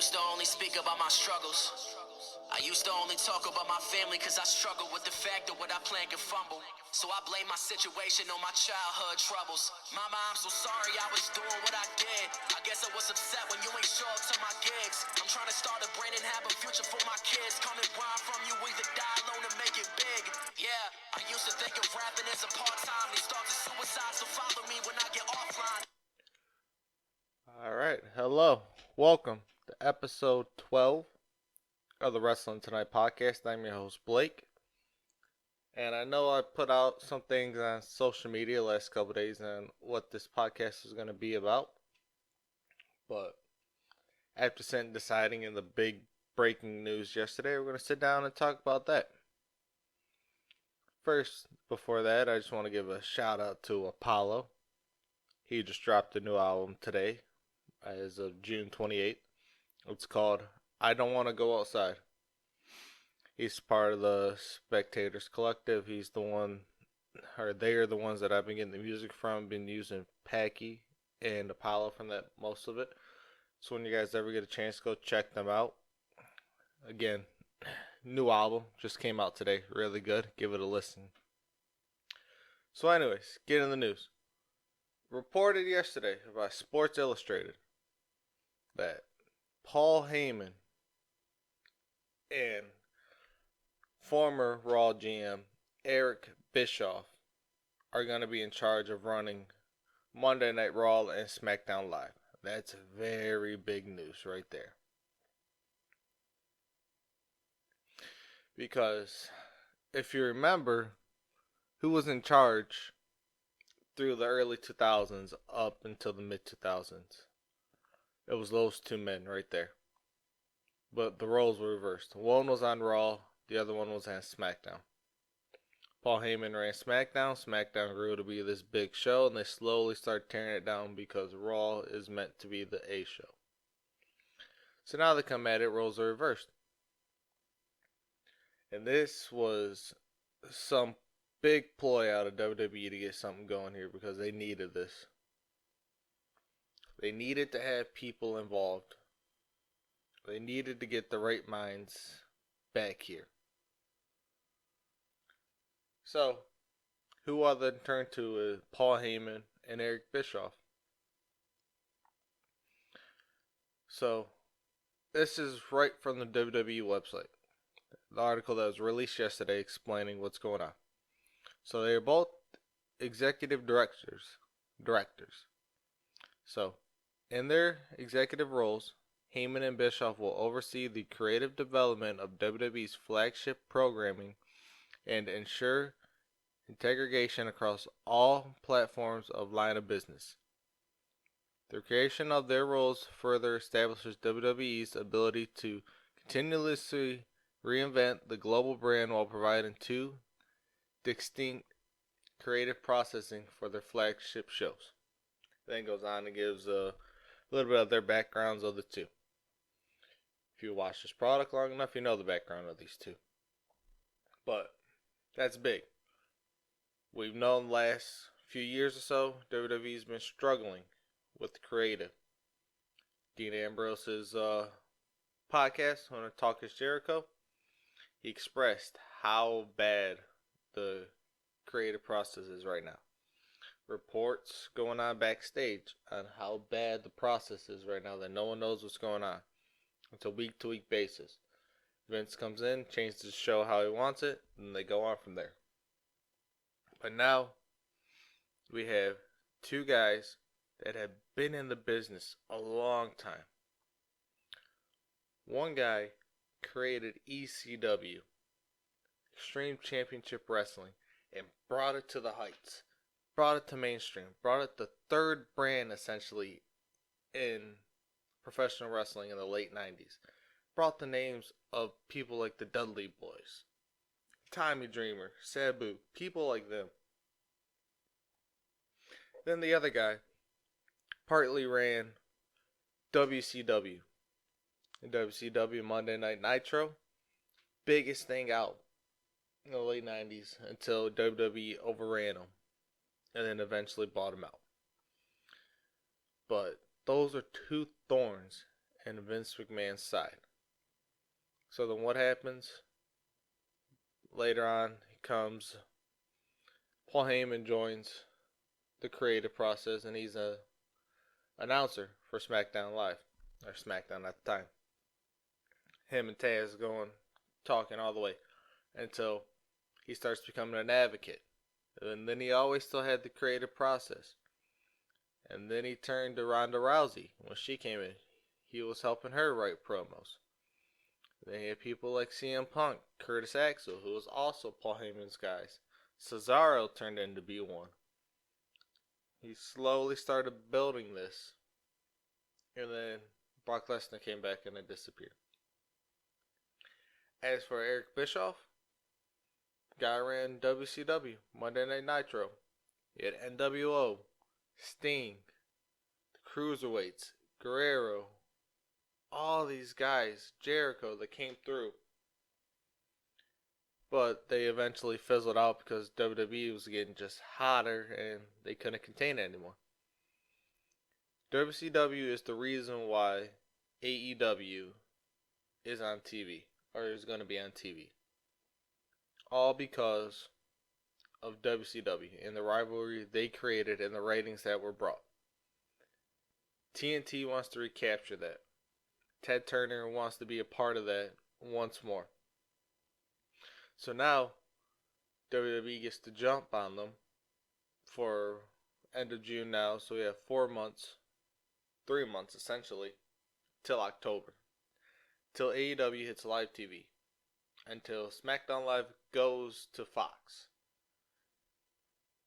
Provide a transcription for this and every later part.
used to only speak about my struggles. I used to only talk about my family cause I struggled with the fact that what I plan can fumble. So I blame my situation on my childhood troubles. Mama, I'm so sorry I was doing what I did. I guess I was upset when you ain't show up to my gigs. I'm trying to start a brand and have a future for my kids. Come and rhyme from you, either die alone or make it big. Yeah, I used to think of rapping as a part-time. These thoughts of suicide, so follow me when I get offline. Alright, hello. Welcome to episode 12 of the Wrestling Tonight podcast. I'm your host, Blake. And I know I put out some things on social media last couple days on what this podcast is going to be about. But after deciding in the big breaking news yesterday, we're going to sit down and talk about that. First, before that, I just want to give a shout out to Apollo. He just dropped a new album today as of June 28th. It's called I Don't Want to Go Outside. He's part of the Spectators Collective. He's the one, or they are the ones that I've been getting the music from. Been using Packy and Apollo from that, most of it. So when you guys ever get a chance, go check them out. Again, new album just came out today. Really good. Give it a listen. So anyways, get in the news. Reported yesterday by Sports Illustrated that Paul Heyman and former Raw GM Eric Bischoff are going to be in charge of running Monday Night Raw and SmackDown Live. That's very big news right there. Because if you remember who was in charge through the early 2000s up until the mid 2000s, it was those two men right there. But the roles were reversed. One was on Raw, the other one was on SmackDown. Paul Heyman ran SmackDown. SmackDown grew to be this big show, and they slowly started tearing it down because Raw is meant to be the A show. So now they come at it, roles are reversed. And this was some big ploy out of WWE to get something going here because they needed this. They needed to have people involved. They needed to get the right minds back here. So, who other than turn to is Paul Heyman and Eric Bischoff. So, this is right from the WWE website. The article that was released yesterday explaining what's going on. So, they are both executive directors. So, in their executive roles, Heyman and Bischoff will oversee the creative development of WWE's flagship programming and ensure integration across all platforms of line of business. The creation of their roles further establishes WWE's ability to continuously reinvent the global brand while providing two distinct creative processing for their flagship shows. Then goes on and gives a little bit of their backgrounds of the two. If you watch this product long enough, you know the background of these two. But that's big. We've known the last few years or so, WWE's been struggling with the creative. Dean Ambrose's podcast on Talk is Jericho, he expressed how bad the creative process is right now. Reports going on backstage on how bad the process is right now, that no one knows what's going on. It's a week-to-week basis. Vince comes in, changes the show how he wants it, and they go on from there. But now, we have two guys that have been in the business a long time. One guy created ECW, Extreme Championship Wrestling, and brought it to the heights. Brought it to mainstream. Brought it the third brand, essentially, in professional wrestling in the late 90s. Brought the names of people like the Dudley Boys, Tommy Dreamer, Sabu, people like them. Then the other guy partly ran WCW. In WCW Monday Night Nitro, biggest thing out in the late 90s until WWE overran them and then eventually bought them out. But those are two thorns and Vince McMahon's side. So then what happens? Later on, comes Paul Heyman joins the creative process, and he's a announcer for SmackDown Live, or SmackDown at the time. Him and Taz going, talking all the way until he starts becoming an advocate. And then he always still had the creative process. And then he turned to Ronda Rousey when she came in. He was helping her write promos. Then you had people like CM Punk, Curtis Axel, who was also Paul Heyman's guys. Cesaro turned in to be one. He slowly started building this. And then Brock Lesnar came back and it disappeared. As for Eric Bischoff, guy ran WCW, Monday Night Nitro. He had NWO, Sting, the Cruiserweights, Guerrero, all these guys, Jericho, that came through. But they eventually fizzled out because WWE was getting just hotter and they couldn't contain it anymore. WCW is the reason why AEW is on TV, or is going to be on TV. All because of WCW and the rivalry they created and the ratings that were brought. TNT wants to recapture that. Ted Turner wants to be a part of that once more. So now WWE gets to jump on them for end of June now. So we have 4 months, 3 months essentially, till October. Till AEW hits live TV. Until SmackDown Live goes to Fox.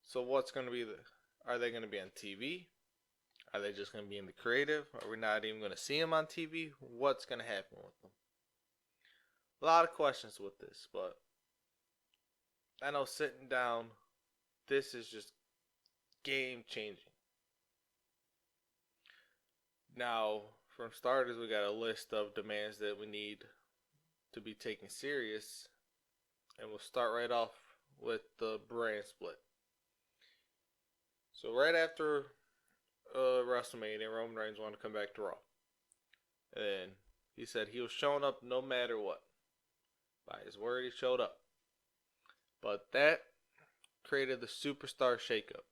So what's going to be are they going to be on TV? Are they just going to be in the creative? Are we not even going to see them on TV? What's going to happen with them? A lot of questions with this, but I know sitting down, this is just game changing. Now, from starters, we got a list of demands that we need to be taken serious, and we'll start right off with the brand split. So right after WrestleMania, Roman Reigns wanted to come back to Raw. And he said he was showing up no matter what. By his word, he showed up. But that created the Superstar Shakeup.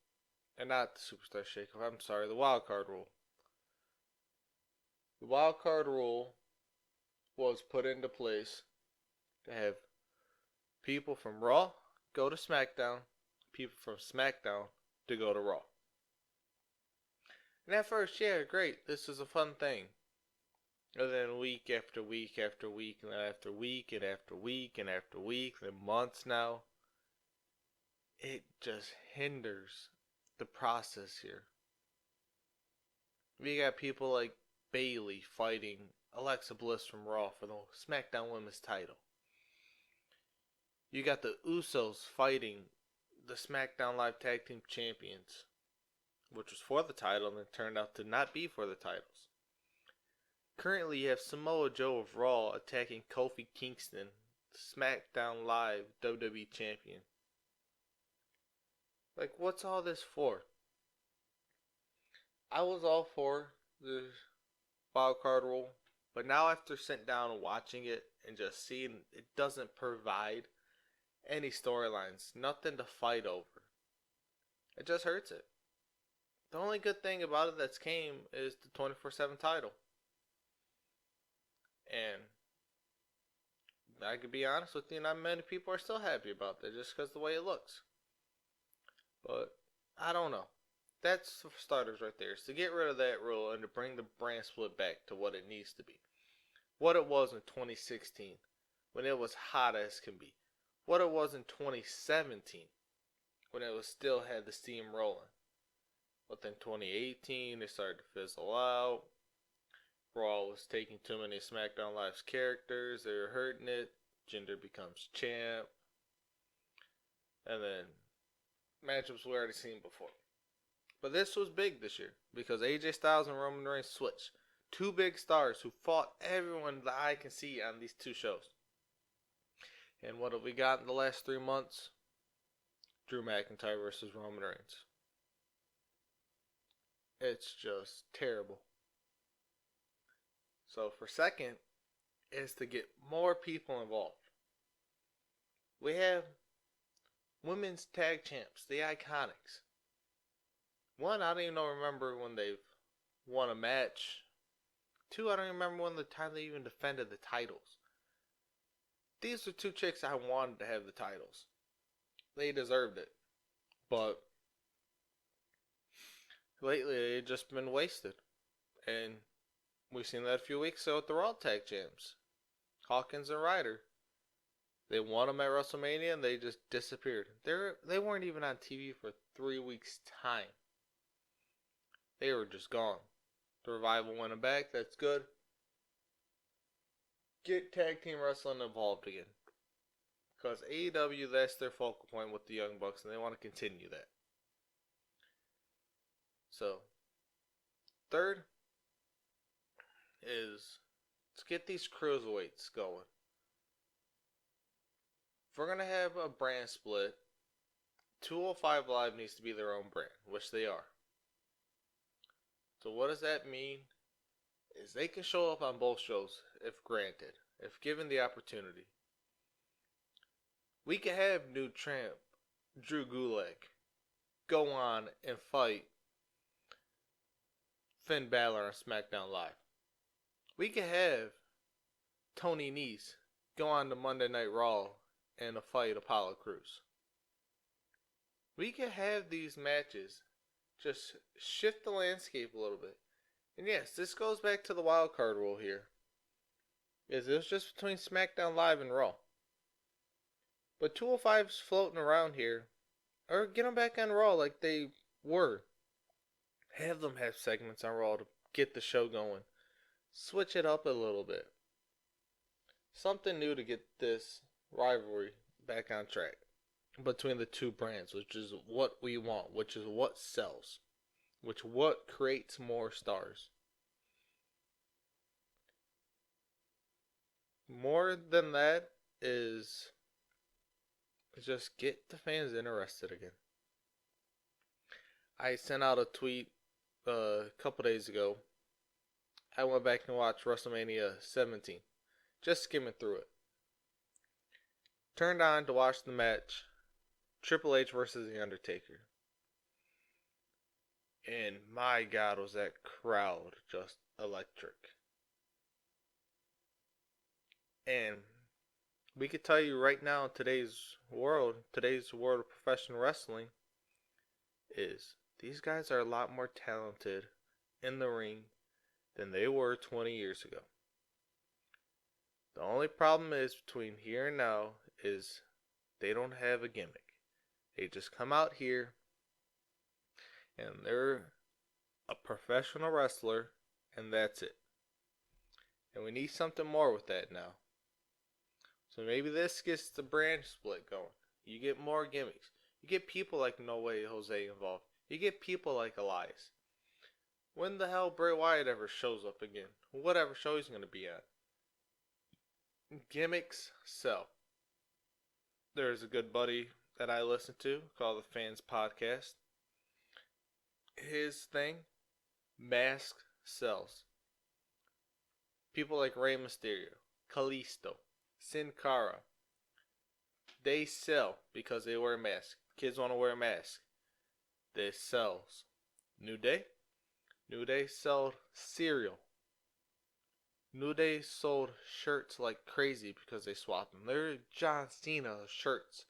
And not the Superstar Shakeup, I'm sorry, the Wild Card Rule. The Wild Card Rule was put into place to have people from Raw go to SmackDown, people from SmackDown to go to Raw. And at first, yeah, great, this is a fun thing. And then week after week after week, and then after week and after week and after week, and months now, it just hinders the process here. We got people like Bayley fighting Alexa Bliss from Raw for the SmackDown Women's title. You got the Usos fighting the SmackDown Live Tag Team Champions, which was for the title and it turned out to not be for the titles. Currently, you have Samoa Joe of Raw attacking Kofi Kingston, SmackDown Live WWE Champion. Like, what's all this for? I was all for the wild card rule, but now after sitting down and watching it and just seeing it doesn't provide any storylines, nothing to fight over. It just hurts it. The only good thing about it that's came is the 24/7 title. And I could be honest with you, not many people are still happy about that just because of the way it looks. But I don't know. That's for starters right there. Is to get rid of that rule and to bring the brand split back to what it needs to be. What it was in 2016 when it was hot as can be. What it was in 2017 when it was still had the steam rolling. But then 2018 it started to fizzle out. Raw was taking too many SmackDown Live's characters. They were hurting it. Jinder becomes champ. And then matchups we already seen before. But this was big this year because AJ Styles and Roman Reigns switched. Two big stars who fought everyone that I can see on these two shows. And what have we got in the last 3 months? Drew McIntyre versus Roman Reigns. It's just terrible. So for second is to get more people involved. We have women's tag champs, the Iconics. One, I don't even remember when they've won a match. Two, I don't remember when the time they even defended the titles. These are two chicks I wanted to have the titles. They deserved it. But lately, they've just been wasted. And we've seen that a few weeks ago with the Raw Tag Champs. Hawkins and Ryder. They won them at WrestleMania and they just disappeared. They weren't even on TV for 3 weeks' time. They were just gone. The Revival went them back. That's good. Get tag team wrestling involved again. Because AEW, that's their focal point with the Young Bucks, and they want to continue that. So, third is let's get these cruiserweights going. If we're going to have a brand split, 205 Live needs to be their own brand, which they are. So what does that mean? Is they can show up on both shows if granted, if given the opportunity. We could have new champ Drew Gulak go on and fight Finn Balor on SmackDown Live. We could have Tony Nese go on to Monday Night Raw and fight Apollo Crews. We could have these matches just shift the landscape a little bit. And yes, this goes back to the wild card rule here. It was just between SmackDown Live and Raw. But 205's floating around here. Or get them back on Raw like they were. Have them have segments on Raw to get the show going. Switch it up a little bit. Something new to get this rivalry back on track between the two brands, which is what we want, which is what sells, which what creates more stars. More than that is just get the fans interested again. I sent out a tweet a couple days ago. I went back and watched WrestleMania 17, just skimming through it. Turned on to watch the match, Triple H versus The Undertaker. And my God, was that crowd just electric. And we could tell you right now in today's world of professional wrestling, is these guys are a lot more talented in the ring than they were 20 years ago. The only problem is between here and now is they don't have a gimmick. They just come out here and they're a professional wrestler and that's it. And we need something more with that now. So maybe this gets the brand split going. You get more gimmicks. You get people like No Way Jose involved. You get people like Elias. When the hell Bray Wyatt ever shows up again? Whatever show he's going to be on. Gimmicks sell. There's a good buddy that I listen to called the Fans Podcast. His thing, mask sells. People like Rey Mysterio, Kalisto, Sin Cara, they sell because they wear a mask. Kids want to wear a mask. They sells. New Day? New Day sold cereal. New Day sold shirts like crazy because they swapped them. There are John Cena shirts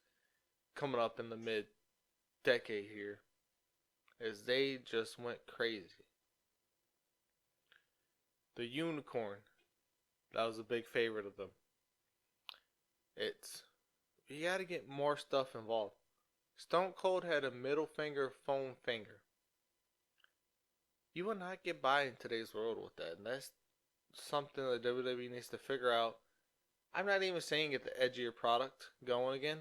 coming up in the mid-decade here as they just went crazy. The Unicorn, that was a big favorite of them. You gotta get more stuff involved. Stone Cold had a middle finger, foam finger. You will not get by in today's world with that, and that's something that WWE needs to figure out. I'm not even saying get the edgier product going again.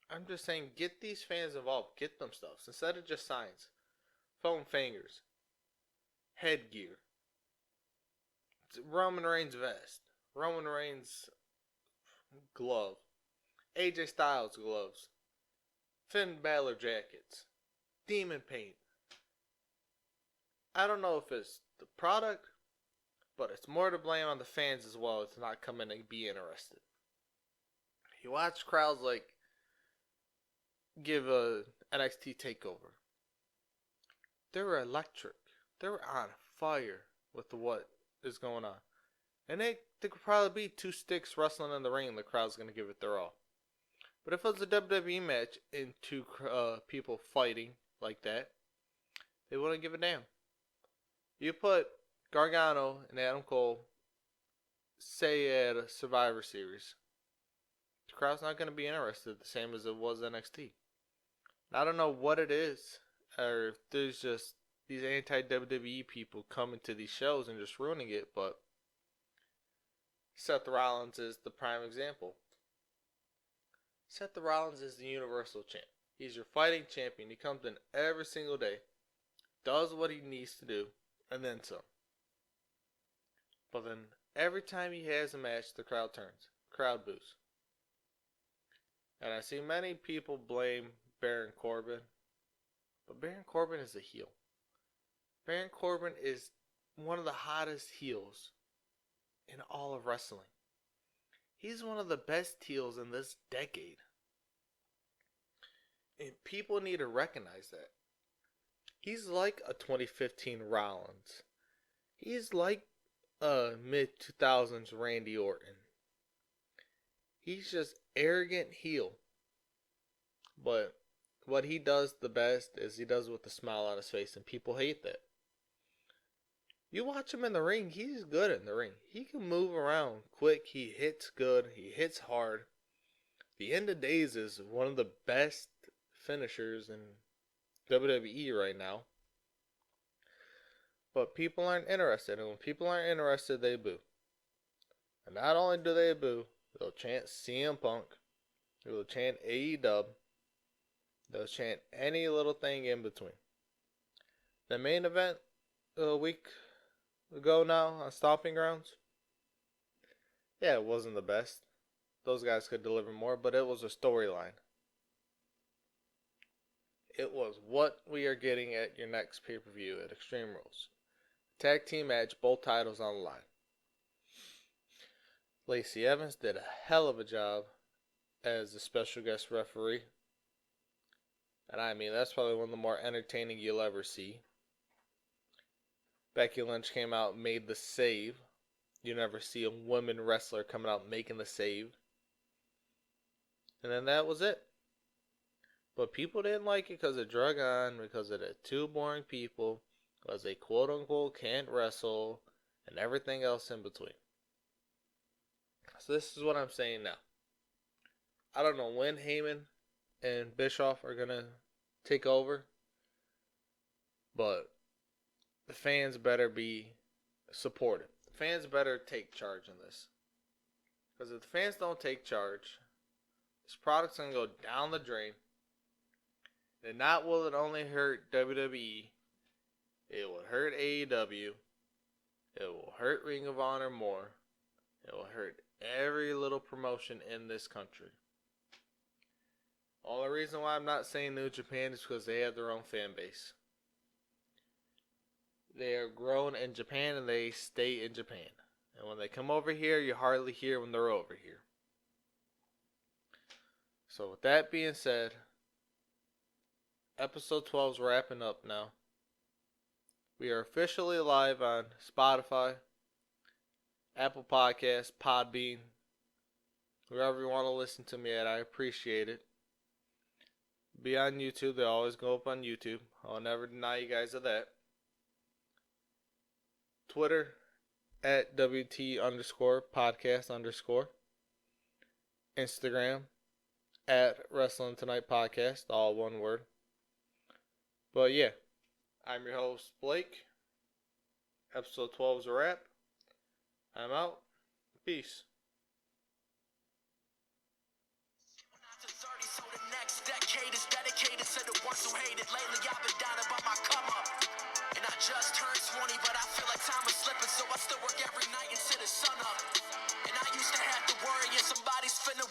I'm just saying get these fans involved. Get them stuff instead of just signs. Foam fingers. Headgear. Roman Reigns vest. Roman Reigns glove. AJ Styles gloves. Finn Balor jackets. Demon paint. I don't know if it's the product But it's more to blame on the fans as well to not come in and be interested. You watch crowds like give a NXT takeover. They were electric. They were on fire with what is going on. And they could probably be two sticks wrestling in the ring and the crowd's going to give it their all. But if it was a WWE match and two people fighting like that, they wouldn't give a damn. You put Gargano and Adam Cole, say at a Survivor Series, the crowd's not going to be interested the same as it was NXT. I don't know what it is, or if there's just these anti-WWE people coming to these shows and just ruining it, but Seth Rollins is the prime example. Seth Rollins is the Universal Champ. He's your fighting champion. He comes in every single day, does what he needs to do, and then some. But then every time he has a match, the crowd turns. Crowd boos. And I see many people blame Baron Corbin, but Baron Corbin is a heel. Baron Corbin is one of the hottest heels in all of wrestling. He's one of the best heels in this decade. And people need to recognize that. He's like a 2015 Rollins. He's like a mid-2000s Randy Orton. He's just arrogant heel. But what he does the best is he does it with a smile on his face, and people hate that. You watch him in the ring, he's good in the ring. He can move around quick, he hits good, he hits hard. The End of Days is one of the best finishers in WWE right now. But people aren't interested, and when people aren't interested, they boo. And not only do they boo, they'll chant CM Punk, they'll chant AEW, they'll chant any little thing in between. The main event a week ago now on Stomping Grounds, yeah, it wasn't the best. Those guys could deliver more, but it was a storyline. It was what we are getting at your next pay-per-view at Extreme Rules. Tag team match, both titles on the line. Lacey Evans did a hell of a job as the special guest referee. And I mean, that's probably one of the more entertaining you'll ever see. Becky Lynch came out and made the save. You never see a woman wrestler coming out making the save. And then that was it. But people didn't like it because it drug on, because it had two boring people, because they quote unquote can't wrestle, and everything else in between. So this is what I'm saying now. I don't know when Heyman and Bischoff are going to take over, but the fans better be supportive. The fans better take charge in this. Because if the fans don't take charge, this product's going to go down the drain. And not will it only hurt WWE, it will hurt AEW, it will hurt Ring of Honor more, it will hurt every little promotion in this country. Only reason why I'm not saying New Japan is because they have their own fan base. They are grown in Japan and they stay in Japan. And when they come over here, you hardly hear when they're over here. So with that being said, episode 12 is wrapping up now. We are officially live on Spotify, Apple Podcasts, Podbean, wherever you want to listen to me at. I appreciate it. Be on YouTube. They always go up on YouTube. I'll never deny you guys of that. Twitter at WT_podcast_. Instagram at Wrestling Tonight Podcast. All one word. But yeah, I'm your host, Blake. Episode 12 is a wrap. I'm out. Peace. So the next decade is dedicated to the ones who hate it. Lately I've been down about my come up. And I just turned 20, but I feel like time is slipping, so I still work every night until the sun up. And I used to have to worry if somebody's finna